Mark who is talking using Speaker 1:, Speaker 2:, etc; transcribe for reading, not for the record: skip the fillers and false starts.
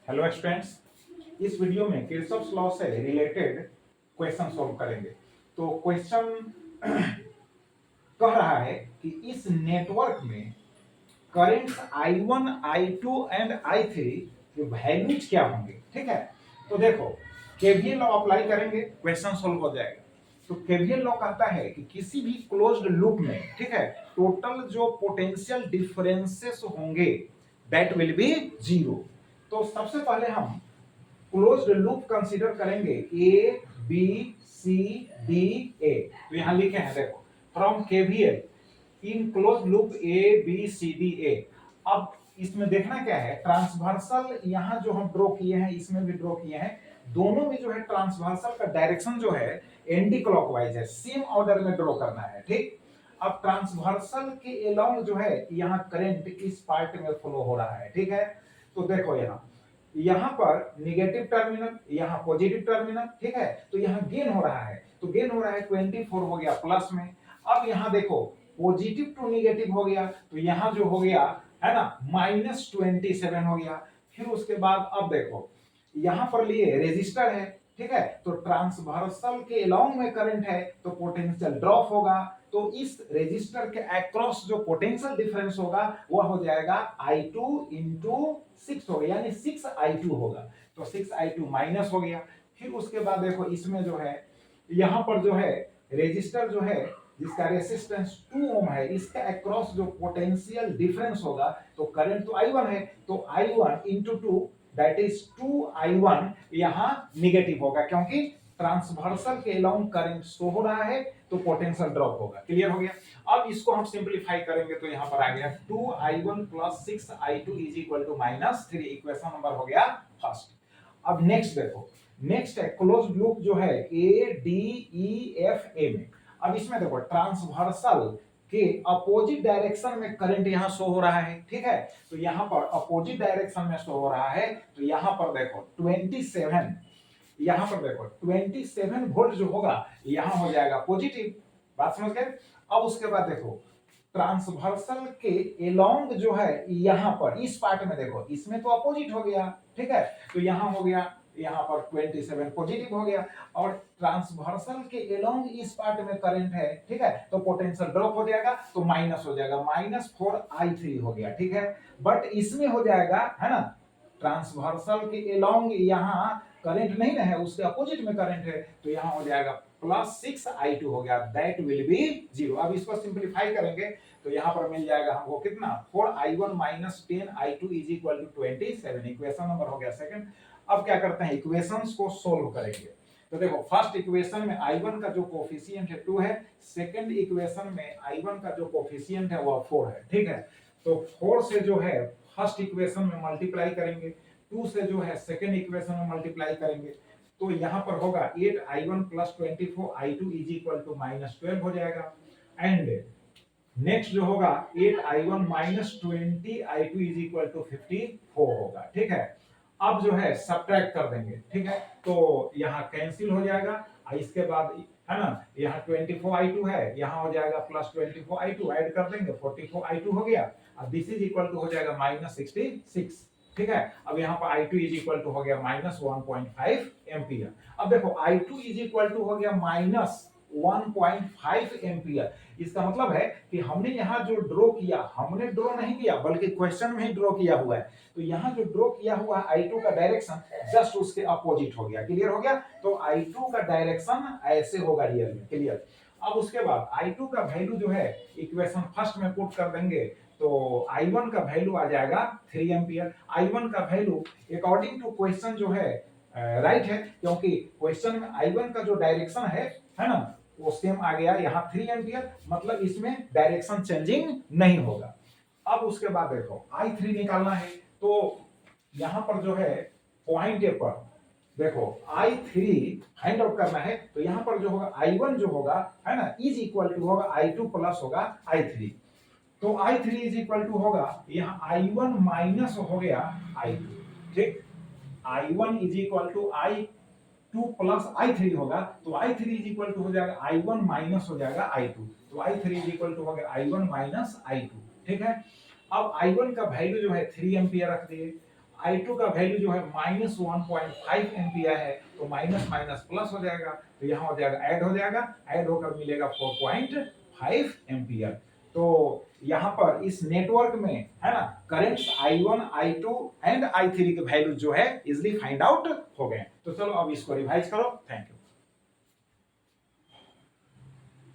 Speaker 1: Hello students, इस video में Kirchhoff law से रिलेटेड क्वेश्चन सॉल्व करेंगे। तो क्वेश्चन कह रहा है कि इस नेटवर्क में currents I1, I2 and I3 के वैल्यूज क्या होंगे। ठीक है, तो देखो केवीएल लॉ अप्लाई करेंगे, क्वेश्चन सॉल्व हो जाएगा। तो केवीएल लॉ कहता है कि किसी भी क्लोज्ड लूप में, ठीक है, टोटल जो पोटेंशियल डिफरेंसेस होंगे दैट विल बी जीरो। तो सबसे पहले हम क्लोज्ड लूप कंसीडर करेंगे ए बी सी डी ए। तो यहां लिखे हैं देखो, from KVL in close loop A B C D A. अब इसमें देखना क्या है, ट्रांसवर्सल यहां जो हम ड्रॉ किए हैं इसमें भी ड्रॉ किए हैं, दोनों में जो है ट्रांसवर्सल का डायरेक्शन जो है एंटी क्लॉकवाइज है, सेम ऑर्डर में ड्रॉ करना है। ठीक, अब ट्रांसवर्सल के अलोंग जो है यहां करंट इस पार्ट में फ्लो हो रहा है। ठीक है, तो देखो यहां पर निगेटिव टर्मिनल, यहां पॉजिटिव टर्मिनल। ठीक है, तो यहां गेन हो रहा है, तो गेन हो रहा है 24 हो गया प्लस में। अब यहां देखो पॉजिटिव टू निगेटिव हो गया, तो यहां जो हो गया है ना -27 हो गया। फिर उसके बाद अब देखो यहां पर लिए रेजिस्टर है, ठीक है, तो ट्रांसवर्सल के अलोंग में करंट है तो पोटेंशियल ड्रॉप होगा। तो इस रेजिस्टर के अक्रॉस जो पोटेंशियल डिफरेंस होगा वह हो जाएगा I2 इंटू 6 होगा, यानी 6I2 होगा। तो 6I2 माइनस हो गया। फिर उसके बाद देखो इसमें जो है यहां पर जो है रेजिस्टर जो है जिसका रेसिस्टेंस 2 ओम है, इसका अक्रॉस जो पोटेंशियल डिफरेंस होगा, तो करंट तो I1 है, तो I1 into 2 that is 2I1 यहां निगेटिव होगा, क्योंकि ट्रांसवर्सल के अलोंग करंट शो हो रहा है तो पोटेंशियल ड्रॉप होगा। क्लियर हो गया। अब इसको हम सिंपलीफाई करेंगे तो यहां पर आ गया 2I1 plus 6I2 is equal to -3। Equation number हो गया फर्स्ट। अब नेक्स्ट देखो, नेक्स्ट है क्लोज्ड लूप जो है A D E F A में। अब इसमें देखो ट्रांसवर्सल के अपोजिट डायरेक्शन में करंट यहां शो हो रहा है। ठीक है, तो यहां पर अपोजिट डायरेक्शन में शो हो रहा है, तो यहां पर देखो 27, यहां पर देखो 27 वोल्ट जो होगा यहां हो जाएगा पॉजिटिव। बात समझ गए। अब उसके बाद देखो ट्रांसवर्सल के एलोंग जो है यहां पर इस पार्ट में देखो इसमें तो अपोजिट हो गया। ठीक है, तो यहां हो गया, यहां पर 27 पॉजिटिव हो गया, और ट्रांसवर्सल के एलोंग इस पार्ट में करंट है। ठीक है, तो पोटेंशियल ड्रॉप हो जाएगा, तो माइनस हो जाएगा, -4I3 हो गया। ठीक है, बट इसमें हो जाएगा है ना, ट्रांसवर्सल के एलोंग यहां करंट नहीं ना है, उसके अपोजिट में करंट है, तो यहां हो जाएगा +6I2 हो गया, दैट विल बी जीरो। अब इसको सिंपलीफाई करेंगे तो यहां पर मिल जाएगा हमको कितना, 4I1 -10I2 is equal to 27। Equation number हो गया सेकंड। अब क्या करते हैं, इक्वेशंस को सोल्व करेंगे। तो देखो फर्स्ट इक्वेशन में I1 का जो कोफिशिएंट है 2 है, सेकंड इक्वेशन में I1 का जो कोफिशिएंट है वो 4 है। ठीक है, तो 4 से जो है फर्स्ट इक्वेशन में मल्टीप्लाई करेंगे, 2 से जो है सेकंड इक्वेशन में मल्टीप्लाई करेंगे, तो यहां पर होगा 8I1 plus 24I2 is equal to -12 हो जाएगा। एंड नेक्स्ट जो होगा 8I1 minus 20I2 is equal to 54 होगा। ठीक है, अब जो है सब्ट्रैक्ट कर देंगे। ठीक है, तो यहाँ कैंसिल हो जाएगा, और इसके बाद है ना यहाँ 24I2 है, यहाँ हो जाएगा +24I2, ऐड कर देंगे 44I2 हो गया, और दिस इज इक्वल टू हो जाएगा -66। ठीक है, अब यहाँ पर I2 इज इक्वल टू हो गया -1.5 एम्पियर। अब देखो I2 इज इक्वल टू हो गया -1.5 एम्पियर। इसका मतलब है कि हमने यहाँ जो ड्रॉ किया, हमने ड्रॉ नहीं किया बल्कि क्वेश्चन में ही ड्रॉ किया हुआ है, तो यहाँ जो ड्रॉ किया हुआ है I2 का डायरेक्शन जस्ट उसके अपोजिट हो गया। क्लियर हो गया। तो I2 का डायरेक्शन ऐसे होगा रियल में। क्लियर। अब उसके बाद I2 का वैल्यू जो है इक्वेशन फर्स्ट में पुट कर देंगे, तो I1 का वैल्यू आ जाएगा 3 एम्पियर। I1 का वैल्यू अकॉर्डिंग टू क्वेश्चन जो है राइट है, क्योंकि क्वेश्चन में I1 का जो डायरेक्शन है ना, वो सेम आ गया यहाँ 3 एम्पियर, मतलब इसमें डायरेक्शन चेंजिंग नहीं होगा। अब उसके बाद देखो I3 निकालना है, तो यहाँ पर जो है पॉइंट ए पर देखो I3 फाइंड आउट करना है, तो यहाँ पर जो होगा I1 जो होगा है ना इज इक्वल टू होगा I2 प्लस होगा I3। तो I3 इज इक्वल टू होगा यहाँ I1 माइनस हो गया I2। ठीक, I1 is equal to I2 plus I3 होगा, तो I3 इज इक्वल टू हो जाएगा I1 माइनस हो जाएगा I2, तो I3 इज इक्वल टू हो गया I1 माइनस I2। ठीक है, अब I1 का वैल्यू जो है 3 एम्पियर रख दिए, I2 का वैल्यू जो है -1.5 एम्पियर है, तो माइनस माइनस प्लस हो जाएगा, तो यहाँ हो जाएगा ऐड हो जाएगा, ऐड होकर मिलेगा 4.5 एम्पियर। तो यहाँ पर इस नेटवर्क में है ना currents I1, I2 and I3 के वैल्यू जो है इजिली फाइंड आउट हो गए। तो चलो अब इसको रिवाइज करो। Thank you.